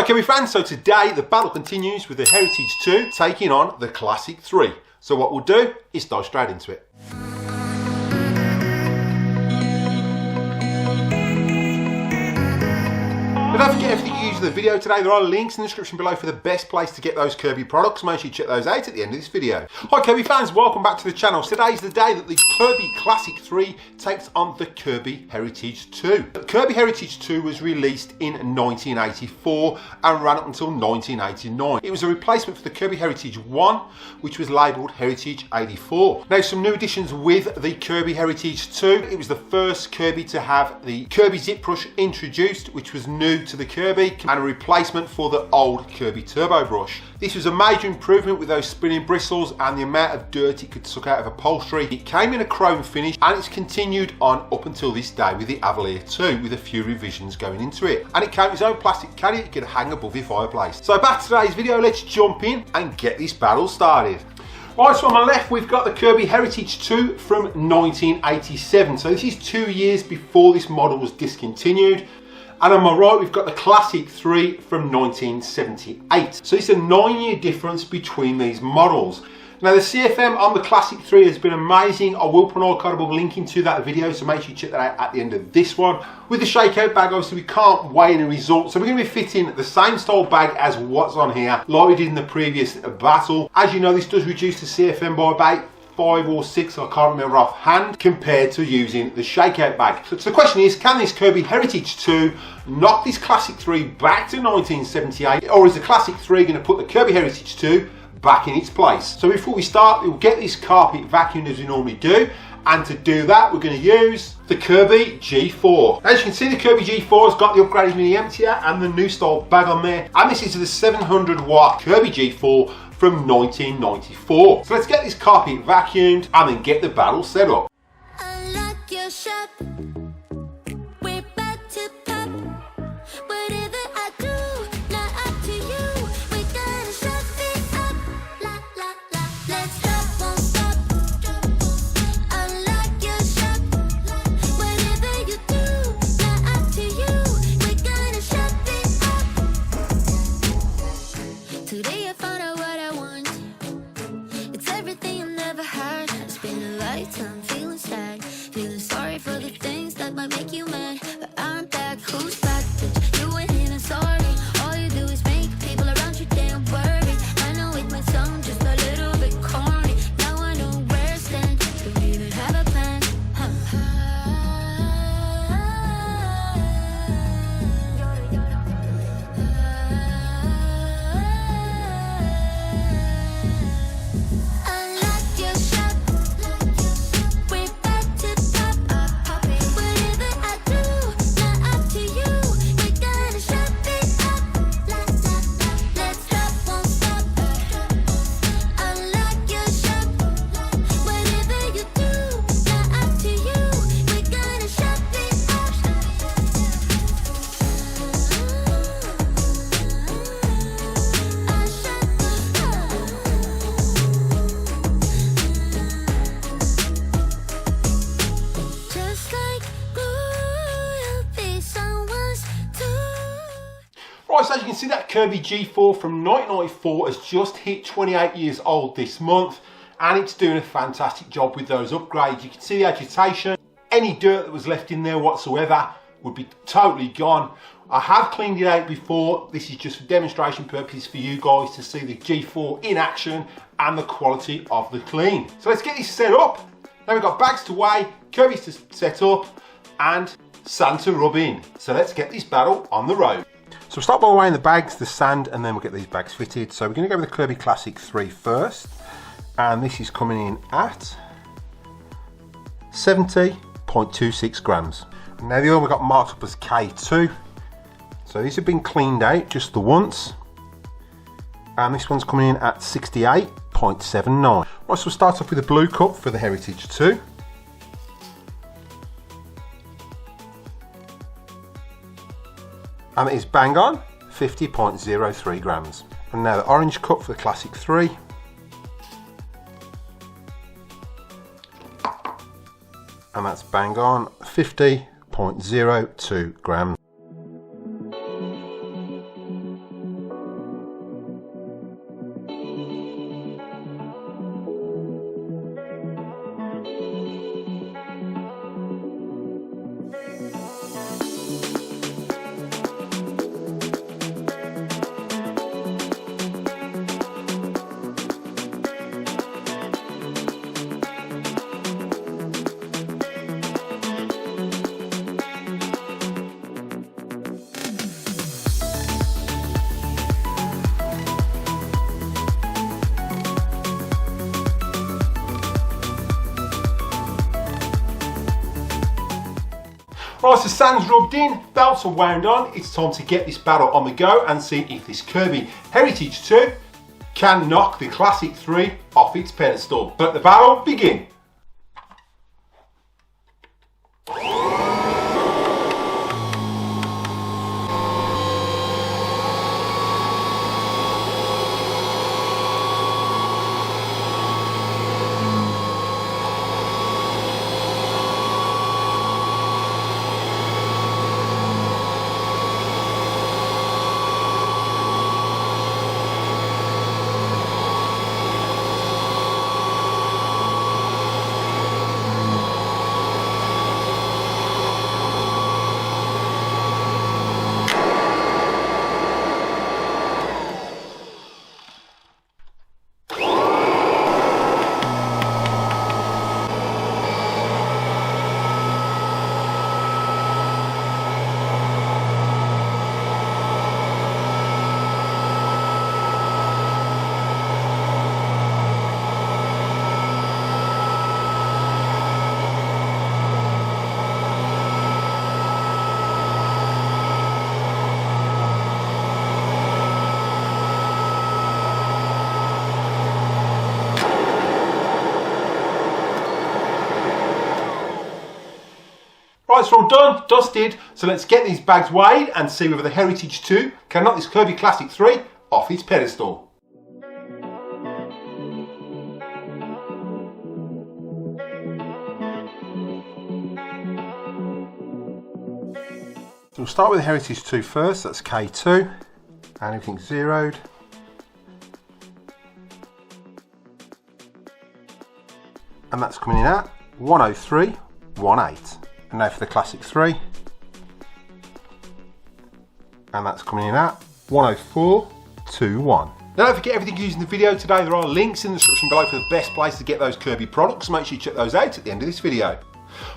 Hi Kirby fans, so today the battle continues with the Heritage 2 taking on the Classic 3. So what we'll do is dive straight into it. But don't forget, everything you use in the video today, there are links in the description below for the best place to get those Kirby products. Make sure you check those out at the end of this video. Hi Kirby fans, welcome back to the channel. Today's the day that the Kirby Classic 3 takes on the Kirby Heritage 2. The Kirby Heritage 2 was released in 1984 and ran up until 1989. It was a replacement for the Kirby Heritage 1, which was labelled Heritage 84. Now, some new additions with the Kirby Heritage 2. It was the first Kirby to have the Kirby zip brush introduced, which was new to the Kirby, and a replacement for the old Kirby turbo brush. This was a major improvement with those spinning bristles and the amount of dirt it could suck out of upholstery. It came in a chrome finish and it's continued on up until this day with the Avalier 2, with a few revisions going into it. And it came with its own plastic caddy that could hang above your fireplace. So back to today's video, let's jump in and get this battle started. Right, so on my left we've got the Kirby Heritage 2 from 1987. So this is 2 years before this model was discontinued. And on my right, we've got the Classic 3 from 1978. So it's a 9-year difference between these models. Now the CFM on the Classic 3 has been amazing. I will put an archival link into that video, so make sure you check that out at the end of this one. With the shakeout bag, obviously we can't weigh any results, so we're going to be fitting the same style bag as what's on here, like we did in the previous battle. As you know, this does reduce the CFM by about 5 or 6, I can't remember offhand, compared to using the shakeout bag. So the question is, can this Kirby Heritage 2 knock this Classic 3 back to 1978, or is the Classic 3 going to put the Kirby Heritage 2 back in its place? So before we start, we'll get this carpet vacuumed as we normally do, and to do that we're going to use the Kirby G4. As you can see, the Kirby G4 has got the upgraded mini emptier and the new style bag on there, and this is the 700 watt Kirby G4 from 1994. So let's get this carpet vacuumed and then get the battle set up. Unlock your shop. We're about to pop. Whatever I do, not up to you. We're gonna shut it up. La la la. Let's stop, won't stop. Unlock your shop. Whatever you do, not up to you. We're gonna shut it up. Today I found out what I want. It's everything I've never had. It's been a lifetime feeling sad, feeling sorry for the things that might make you mad. But I'm back, who's back, bitch? You ain't even sorry. All you do is make people around you damn worried. I know it might sound just a little bit corny. Now I know where I stand. Don't even have a plan. Unlock your shop. We're about to pop. Whatever I do, not up to you. We're gonna shut it up. La la la. Let's stop, won't stop. Unlock your shop. Whatever you do, not up to you. We're gonna shut it up. Just like royalty, someone's too. Right, so as you can see, that Kirby G4 from 1994 has just hit 28 years old this month, and it's doing a fantastic job with those upgrades. You can see the agitation. Any dirt that was left in there whatsoever would be totally gone. I have cleaned it out before. This is just for demonstration purposes for you guys to see the G4 in action and the quality of the clean. So let's get this set up. Now we've got bags to weigh, Kirby's to set up, and sand to rub in. So let's get this battle on the road. So we'll start by weighing the bags, the sand, and then we'll get these bags fitted. So we're going to go with the Kirby Classic 3 first, and this is coming in at 70.26 grams. Now the other one we've got marked up as K2. So these have been cleaned out just the once, and this one's coming in at 68.79. Right, so we'll start off with the blue cup for the Heritage 2. And it is bang on 50.03 grams. And now the orange cup for the Classic 3. And that's bang on 50.02 grams. Right, so sand's rubbed in, belts are wound on, it's time to get this battle on the go and see if this Kirby Heritage 2 can knock the Classic 3 off its pedestal. Let the battle begin. Right, so all done, dusted, so let's get these bags weighed and see whether the Heritage 2 can knock this Kirby Classic 3 off its pedestal. So we'll start with the Heritage 2 first, that's K2, and everything's zeroed. And that's coming in at 103.18. And now for the Classic 3, and that's coming in at 104.21. Now don't forget everything used in the video today, there are links in the description below for the best place to get those Kirby products, make sure you check those out at the end of this video.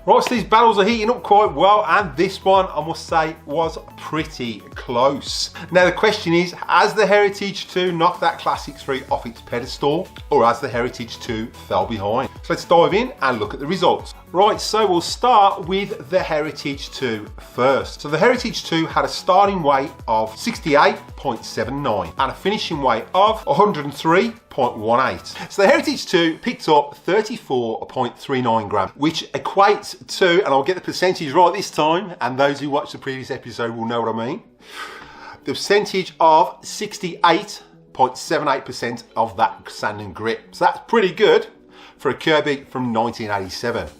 Right, so these battles are heating up quite well, and this one, I must say, was pretty close. Now the question is, has the Heritage 2 knocked that Classic 3 off its pedestal, or has the Heritage 2 fell behind? So let's dive in and look at the results. Right, so we'll start with the Heritage 2 first. So the Heritage 2 had a starting weight of 68.79 and a finishing weight of 103.18. So the Heritage 2 picked up 34.39 grams, which equates to, and I'll get the percentage right this time, and those who watched the previous episode will know what I mean, the percentage of 68.78% of that sand and grip. So that's pretty good for a Kirby from 1987.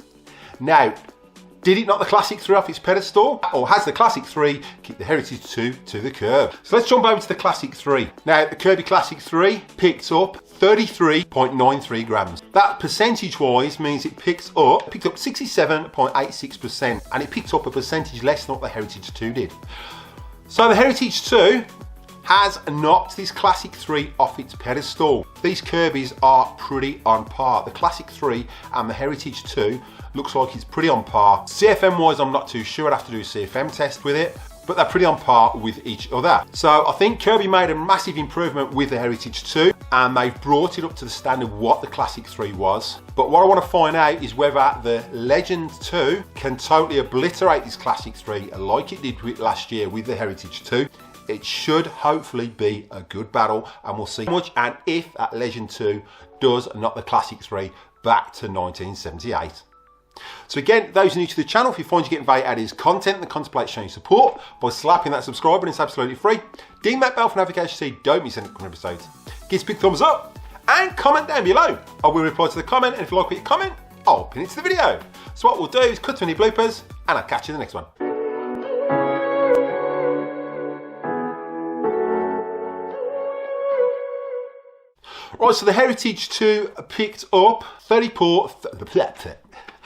Now, did it knock the Classic 3 off its pedestal, or has the Classic 3 kicked the Heritage 2 to the curb? So let's jump over to the Classic 3. Now, the Kirby Classic 3 picked up 33.93 grams. That percentage-wise means it picked up 67.86%, and it picked up a percentage less than what the Heritage 2 did. So the Heritage 2 has knocked this Classic 3 off its pedestal. These Kirbys are pretty on par. The Classic 3 and the Heritage 2 looks like it's pretty on par. CFM wise, I'm not too sure, I'd have to do a CFM test with it, but they're pretty on par with each other. So I think Kirby made a massive improvement with the Heritage 2, and they've brought it up to the standard of what the Classic 3 was. But what I want to find out is whether the Legend 2 can totally obliterate this Classic 3 like it did last year with the Heritage 2. It should hopefully be a good battle, and we'll see how much and if that Legend 2 does knock the Classic 3 back to 1978. So again, those new to the channel, if you find you're getting value out of this content, then contemplate showing support by slapping that subscribe button. It's absolutely free. Ding that bell for notifications so you don't miss any upcoming episodes. Give us a big thumbs up and comment down below. I will reply to the comment, and if you like what you comment, I'll pin it to the video. So what we'll do is cut to any bloopers, and I'll catch you in the next one. Right, so the Heritage 2 picked up 34.